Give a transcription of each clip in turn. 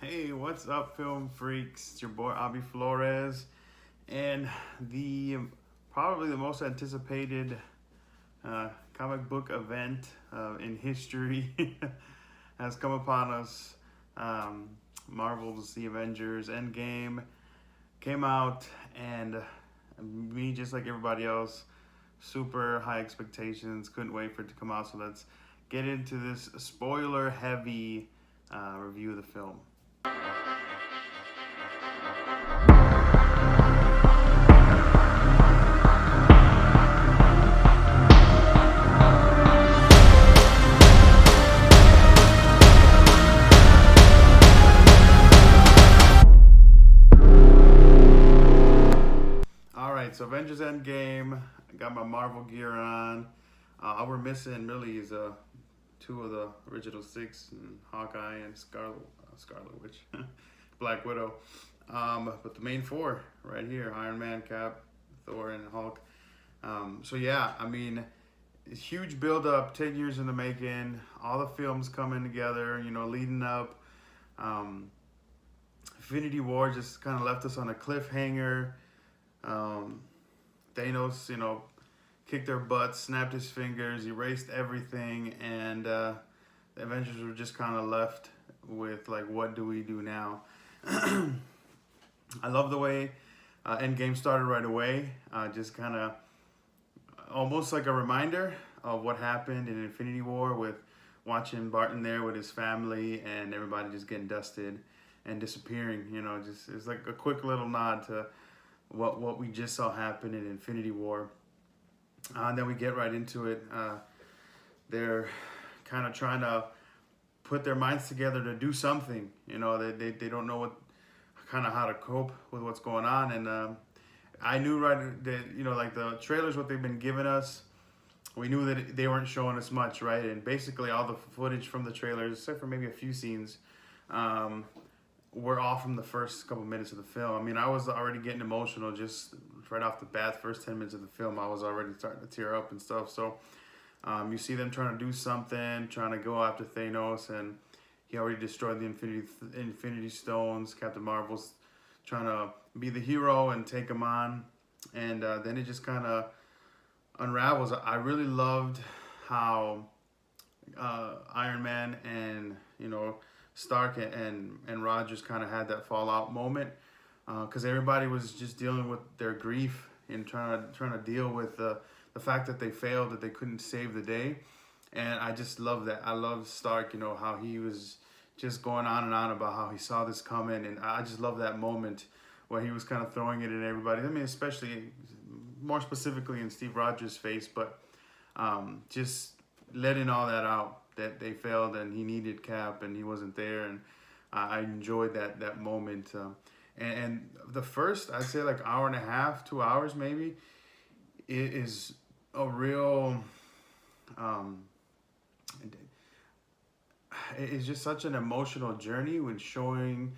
Hey, what's up, film freaks? It's your boy Avi Flores, and the probably the most anticipated comic book event in history has come upon us. Marvel's The Avengers Endgame came out, and me, just like everybody else, super high expectations. Couldn't wait for it to come out. So let's get into this spoiler-heavy review of the film. All right, so Avengers Endgame. I got my Marvel gear on. All we're missing really is two of the original six, and Hawkeye and Scarlet Witch, Black Widow. But the main four right here: Iron Man, Cap, Thor, and Hulk. So yeah, I mean, huge build up, 10 years in the making. All the films coming together, leading up. Infinity War just kind of left us on a cliffhanger. Thanos, kicked their butts, snapped his fingers, erased everything, and the Avengers were just kind of left with, like, what do we do now? I love the way Endgame started right away. Just kind of almost like a reminder of what happened in Infinity War, with watching Barton there with his family and everybody just getting dusted and disappearing. Just it's like a quick little nod to what we just saw happen in Infinity War. And then we get right into it. They're kind of trying to put their minds together to do something. They don't know how to cope with what's going on. And I knew right that, like the trailers, what they've been giving us, we knew that they weren't showing us much, right? And basically all the footage from the trailers, except for maybe a few scenes, were all from the first couple minutes of the film. I mean, I was already getting emotional just right off the bat. First 10 minutes of the film, I was already starting to tear up and stuff. So you see them trying to do something, trying to go after Thanos, and he already destroyed the Infinity Stones. Captain Marvel's trying to be the hero and take him on. And then it just kind of unravels. I really loved how Iron Man and, Stark and Rogers kind of had that fallout moment, because everybody was just dealing with their grief and trying to deal with the fact that they failed, that they couldn't save the day. And I just love that. I love Stark, how he was just going on and on about how he saw this coming, and I just love that moment where he was kind of throwing it at everybody. I mean, especially more specifically in Steve Rogers' face, but just letting all that out, that they failed and he needed Cap and he wasn't there. And I enjoyed that moment. And the first, I'd say, like hour and a half, 2 hours maybe, it is a real, it's just such an emotional journey when showing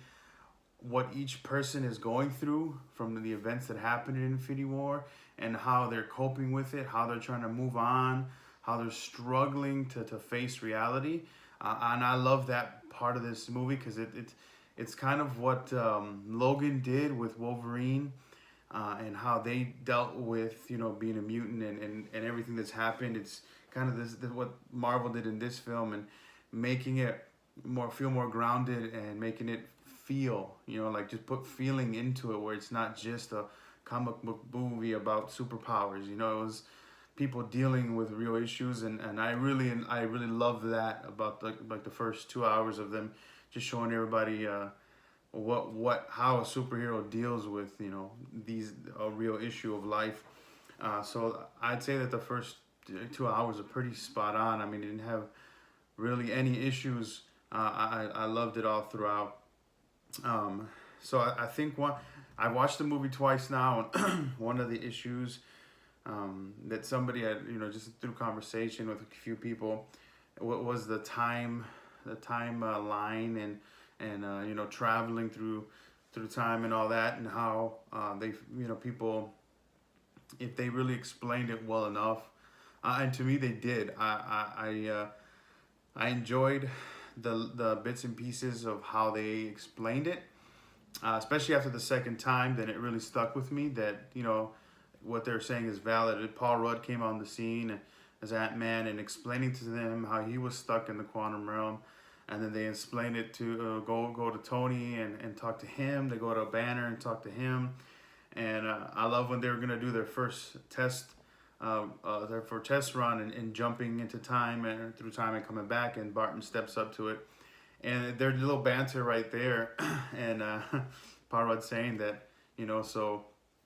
what each person is going through from the events that happened in Infinity War, and how they're coping with it, how they're trying to move on, how they're struggling to face reality. And I love that part of this movie, because it's kind of what Logan did with Wolverine, and how they dealt with, being a mutant and everything that's happened. It's kind of this what Marvel did in this film, and making it feel more grounded, and making it feel, like just put feeling into it, where it's not just a comic book movie about superpowers. It was people dealing with real issues, and I really love that about the first 2 hours of them just showing everybody how a superhero deals with a real issue of life. So I'd say that the first 2 hours are pretty spot on. I mean, it didn't have really any issues. I loved it all throughout. So I think I watched the movie twice now, and one of the issues that somebody had, just through conversation with a few people, what was the time line, and traveling through time and all that, and how they, people, if they really explained it well enough, and to me they did. I enjoyed the bits and pieces of how they explained it, especially after the second time, then it really stuck with me that, what they're saying is valid. Paul Rudd came on the scene as Ant-Man and explaining to them how he was stuck in the quantum realm. And then they explained it to go to Tony and talk to him. They go to Banner and talk to him. And I love when they were going to do their first test, their first test run and jumping into time and through time and coming back. And Barton steps up to it. And their little banter right there. And Paul Rudd saying that, so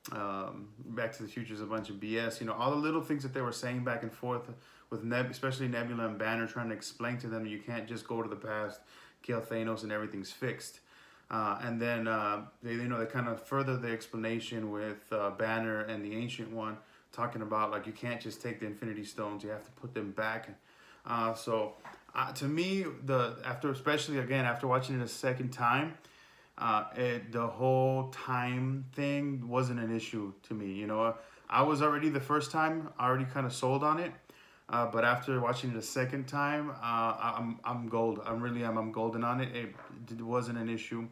Back to the Future is a bunch of BS. All the little things that they were saying back and forth with especially Nebula and Banner trying to explain to them you can't just go to the past, kill Thanos, and everything's fixed. And then they kind of further the explanation with Banner and the Ancient One talking about like you can't just take the Infinity Stones, you have to put them back. So to me, especially after watching it a second time, the whole time thing wasn't an issue to me. I was already the first time already kind of sold on it, but after watching it a second time, I'm gold. I'm golden on it. It wasn't an issue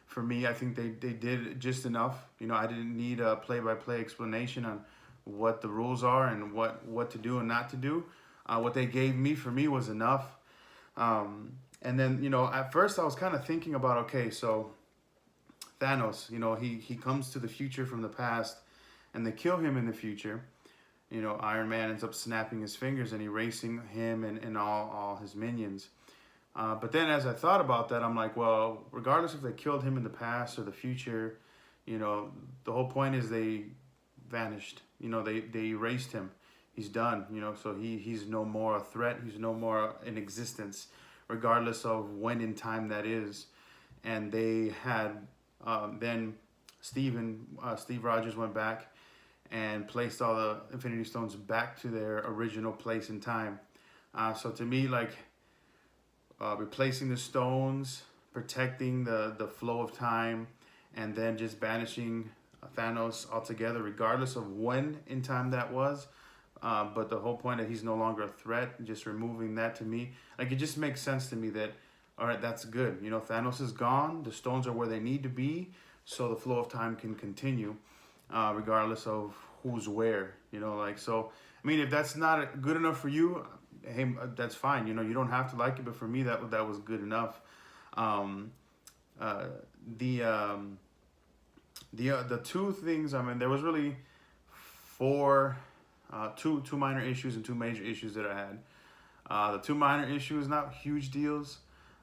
for me. I think they did just enough. I didn't need a play-by-play explanation on what the rules are and what to do and not to do. What they gave me, for me, was enough. And then, at first I was kind of thinking about, okay, so Thanos, he comes to the future from the past and they kill him in the future. Iron Man ends up snapping his fingers and erasing him and all his minions. But then as I thought about that, I'm like, well, regardless if they killed him in the past or the future, the whole point is they vanished. They erased him. He's done, so he's no more a threat. He's no more in existence, regardless of when in time that is. And they had, then Steve Rogers went back and placed all the Infinity Stones back to their original place in time. So to me, replacing the stones, protecting the flow of time, and then just banishing Thanos altogether, regardless of when in time that was. But the whole point that he's no longer a threat, just removing that, to me, it just makes sense to me that, all right, that's good. Thanos is gone. The stones are where they need to be, so the flow of time can continue, regardless of who's where. So, if that's not good enough for you, hey, that's fine. You don't have to like it, but for me, that was good enough. The two things, there was really two minor issues and two major issues that I had. The two minor issues, not huge deals,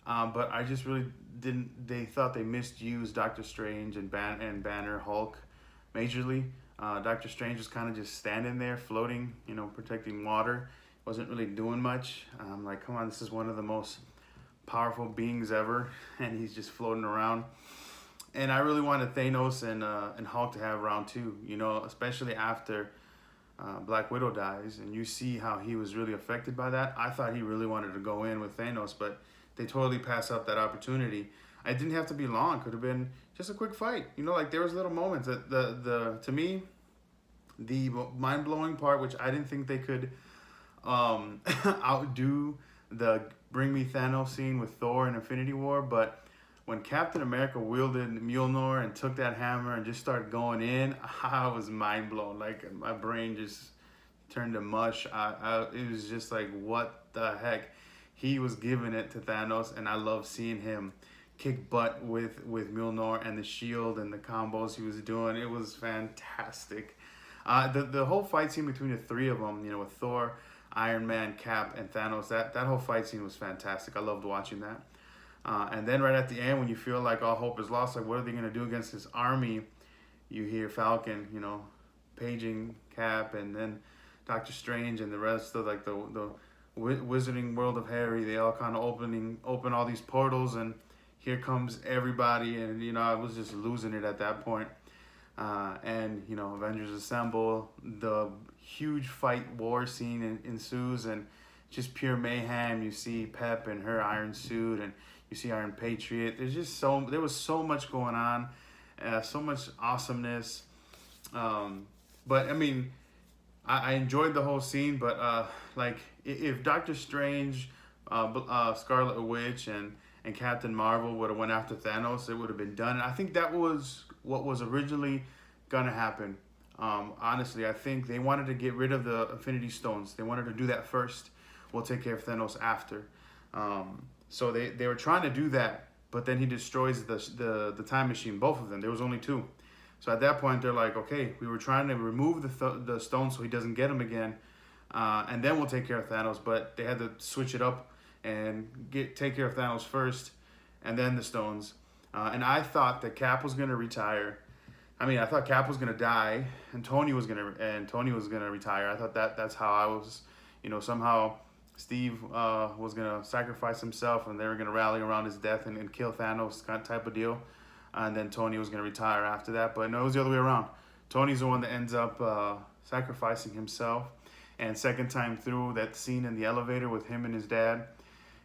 but I just really didn't. They thought they misused Doctor Strange and Banner, Hulk, majorly. Doctor Strange was kind of just standing there, floating, protecting water. Wasn't really doing much. I'm like, come on, this is one of the most powerful beings ever, and he's just floating around. And I really wanted Thanos and Hulk to have round two, especially after Black Widow dies, and you see how he was really affected by that. I thought he really wanted to go in with Thanos, but they totally passed up that opportunity. It didn't have to be long. Could have been just a quick fight. There was little moments that to me, the mind-blowing part, which I didn't think they could outdo the Bring Me Thanos scene with Thor in Infinity War, but when Captain America wielded Mjolnir and took that hammer and just started going in, I was mind blown. My brain just turned to mush. It was just like, what the heck? He was giving it to Thanos, and I love seeing him kick butt with Mjolnir and the shield and the combos he was doing. It was fantastic. The whole fight scene between the three of them, with Thor, Iron Man, Cap, and Thanos, that whole fight scene was fantastic. I loved watching that. And then right at the end, when you feel like all hope is lost, what are they going to do against this army? You hear Falcon, paging Cap, and then Doctor Strange and the rest of the Wizarding World of Harry. They all kind of open all these portals, and here comes everybody. And I was just losing it at that point. And Avengers assemble. The huge fight war scene ensues, and just pure mayhem. You see Pep in her iron suit, and you see Iron Patriot. There was so much going on, so much awesomeness. But I enjoyed the whole scene. But if Doctor Strange Scarlet Witch and Captain Marvel would have went after Thanos, it would have been done. And I think that was what was originally gonna happen. Honestly, I think they wanted to get rid of the Infinity Stones. They wanted to do that first. We'll take care of Thanos after. So they were trying to do that, but then he destroys the time machine, both of them. There was only two. So at that point, they're like, okay, we were trying to remove the stones so he doesn't get them again, and then we'll take care of Thanos. But they had to switch it up and take care of Thanos first, and then the stones. And I thought that Cap was gonna retire. I mean, I thought Cap was gonna die, and Tony was gonna retire. I thought that's how I was, somehow Steve was gonna sacrifice himself, and they were gonna rally around his death and kill Thanos, kind of type of deal. And then Tony was gonna retire after that. But no, it was the other way around. Tony's the one that ends up sacrificing himself. And second time through, that scene in the elevator with him and his dad.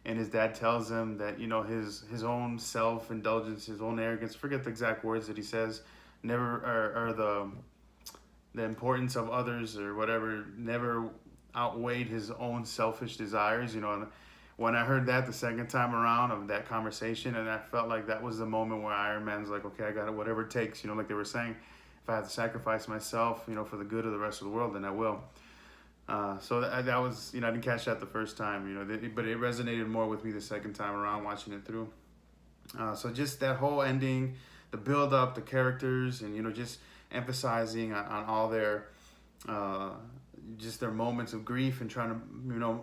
And his dad tells him that, his own self-indulgence, his own arrogance, forget the exact words that he says, never, or the importance of others or whatever, never outweighed his own selfish desires, And when I heard that the second time around of that conversation, and I felt like that was the moment where Iron Man's like, okay, I got it, whatever it takes, like they were saying, if I have to sacrifice myself, for the good of the rest of the world, then I will. So that was, I didn't catch that the first time, but it resonated more with me the second time around watching it through. So just that whole ending, the build up, the characters, and, just emphasizing on all their, just their moments of grief and trying to,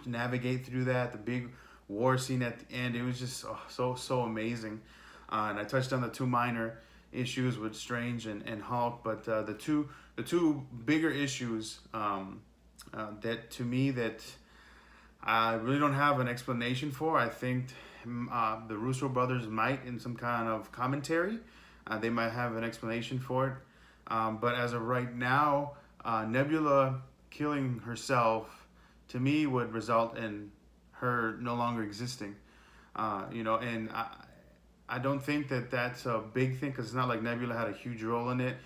navigate through that. The big war scene at the end, it was just so amazing. And I touched on the two minor issues with Strange and Hulk, but the two bigger issues that to me that I really don't have an explanation for. I think the Russo brothers might, in some kind of commentary, they might have an explanation for it. But as of right now, Nebula killing herself, to me, would result in her no longer existing. And I don't think that that's a big thing, because it's not like Nebula had a huge role in it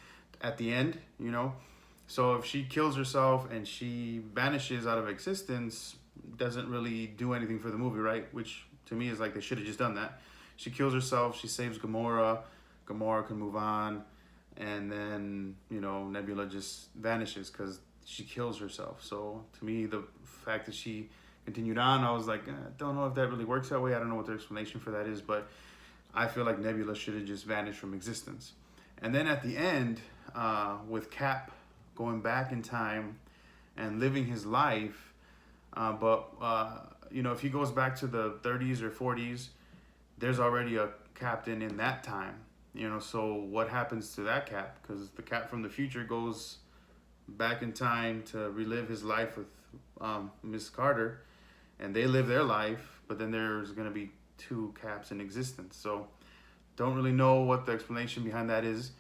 at the end, So if she kills herself and she vanishes out of existence, doesn't really do anything for the movie, right? Which to me is like they should have just done that. She kills herself, she saves Gamora, Gamora can move on, and then, Nebula just vanishes because she kills herself. So to me, the fact that she continued on, I was like, I don't know if that really works that way. I don't know what the explanation for that is, but I feel like Nebula should have just vanished from existence. And then at the end, with Cap going back in time and living his life, but if he goes back to the 30s or 40s, there's already a Captain in that time. So what happens to that Cap? Because the Cap from the future goes back in time to relive his life with Miss Carter, and they live their life, but then there's going to be two Caps in existence. So don't really know what the explanation behind that is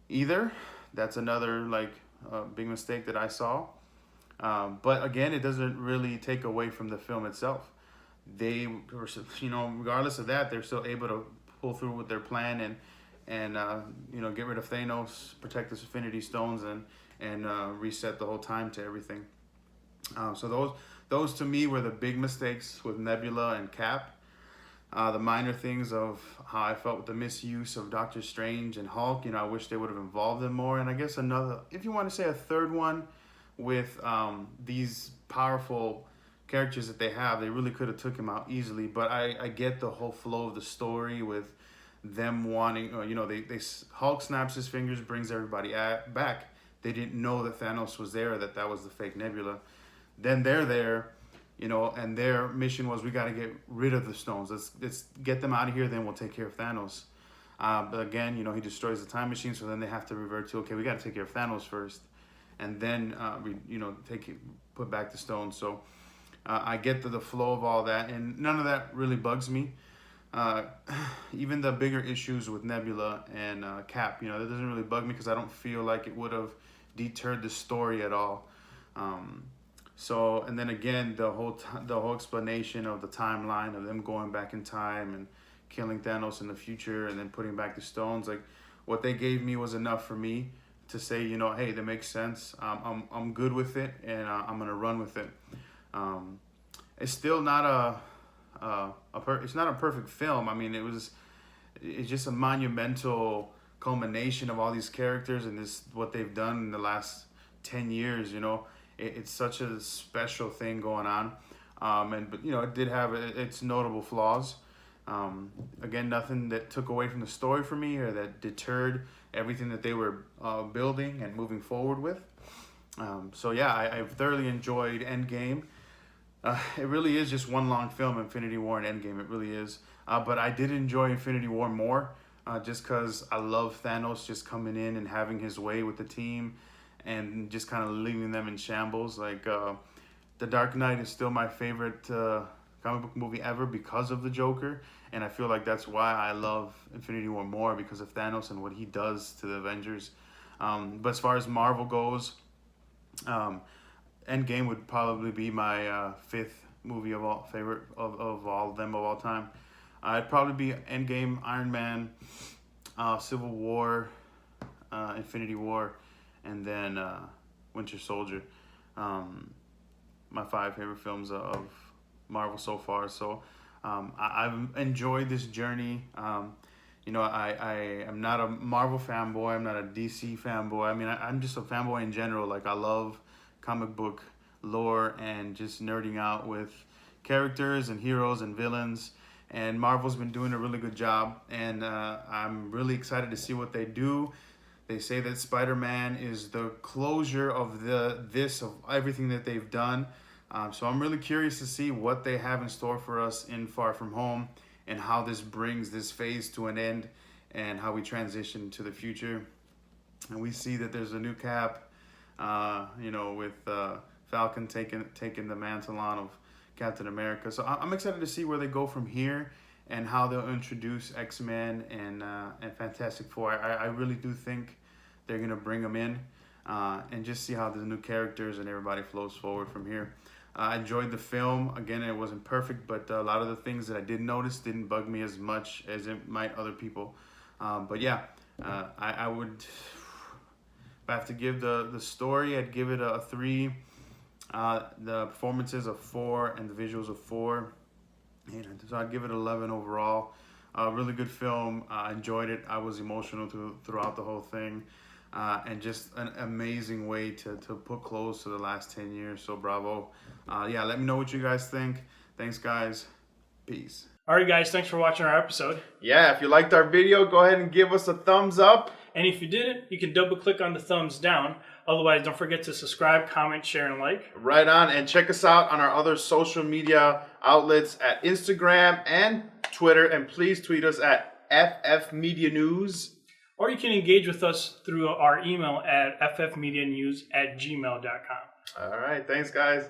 either. That's another big mistake that I saw. But again, it doesn't really take away from the film itself. They were, regardless of that, they're still able to pull through with their plan and get rid of Thanos, protect the Infinity Stones, and reset the whole time to everything. So those to me were the big mistakes with Nebula and Cap. The minor things of how I felt with the misuse of Doctor Strange and Hulk, I wish they would have involved them more. And I guess another, if you want to say a third one, with these powerful characters that they have, they really could have took him out easily. But I get the whole flow of the story with them wanting, Hulk snaps his fingers, brings everybody back. They didn't know that Thanos was there, that was the fake Nebula. Then they're there, and their mission was, we got to get rid of the stones. Let's get them out of here, then we'll take care of Thanos. But again, he destroys the time machine, so then they have to revert to, okay, we got to take care of Thanos first, and then put back the stones. So I get the flow of all that, and none of that really bugs me. Even the bigger issues with Nebula and Cap, that doesn't really bug me, because I don't feel like it would have deterred the story at all. So, and then again, the whole explanation of the timeline of them going back in time and killing Thanos in the future and then putting back the stones, what they gave me was enough for me to say, hey, that makes sense. I'm good with it, and I'm gonna run with it. it's still not it's not a perfect film. I mean, it's just a monumental culmination of all these characters and this what they've done in the last 10 years. It's such a special thing going on. But it did have its notable flaws. Again, nothing that took away from the story for me or that deterred everything that they were building and moving forward with. So yeah, I've thoroughly enjoyed Endgame. It really is just one long film, Infinity War and Endgame. It really is. But I did enjoy Infinity War more, just because I love Thanos just coming in and having his way with the team, and just kind of leaving them in shambles. Like The Dark Knight is still my favorite comic book movie ever because of the Joker, and I feel like that's why I love Infinity War more, because of Thanos and what he does to the Avengers. But as far as Marvel goes, Endgame would probably be my fifth movie of all favorite of all of them of all time. It'd probably be Endgame, Iron Man, Civil War, Infinity War, and then Winter Soldier. My 5 favorite films of Marvel so far. So I've enjoyed this journey. I am not a Marvel fanboy. I'm not a DC fanboy. I mean, I'm just a fanboy in general. Like, I love comic book lore and just nerding out with characters and heroes and villains. And Marvel's been doing a really good job. And I'm really excited to see what they do. They say that Spider-Man is the closure of of everything that they've done. So I'm really curious to see what they have in store for us in Far From Home, and how this brings this phase to an end, and how we transition to the future. And we see that there's a new Cap, with Falcon taking the mantle on of Captain America. So I'm excited to see where they go from here, and how they'll introduce X-Men and Fantastic Four. I really do think they're gonna bring them in, and just see how the new characters and everybody flows forward from here. I enjoyed the film. Again, it wasn't perfect, but a lot of the things that I did notice didn't bug me as much as it might other people. But yeah, I would, if I have to give the story, I'd give it a 3. The performances of 4 and the visuals of 4. And so I'd give it 11 overall. Really good film. I enjoyed it. I was emotional throughout the whole thing. And just an amazing way to put close to the last 10 years. So bravo. Yeah, let me know what you guys think. Thanks, guys. Peace. All right, guys, thanks for watching our episode. Yeah, if you liked our video, go ahead and give us a thumbs up. And if you didn't, you can double click on the thumbs down. Otherwise, don't forget to subscribe, comment, share, and like. Right on. And check us out on our other social media outlets at Instagram and Twitter. And please tweet us at FF Media News. Or you can engage with us through our email at ffmedianews@gmail.com. All right. Thanks, guys.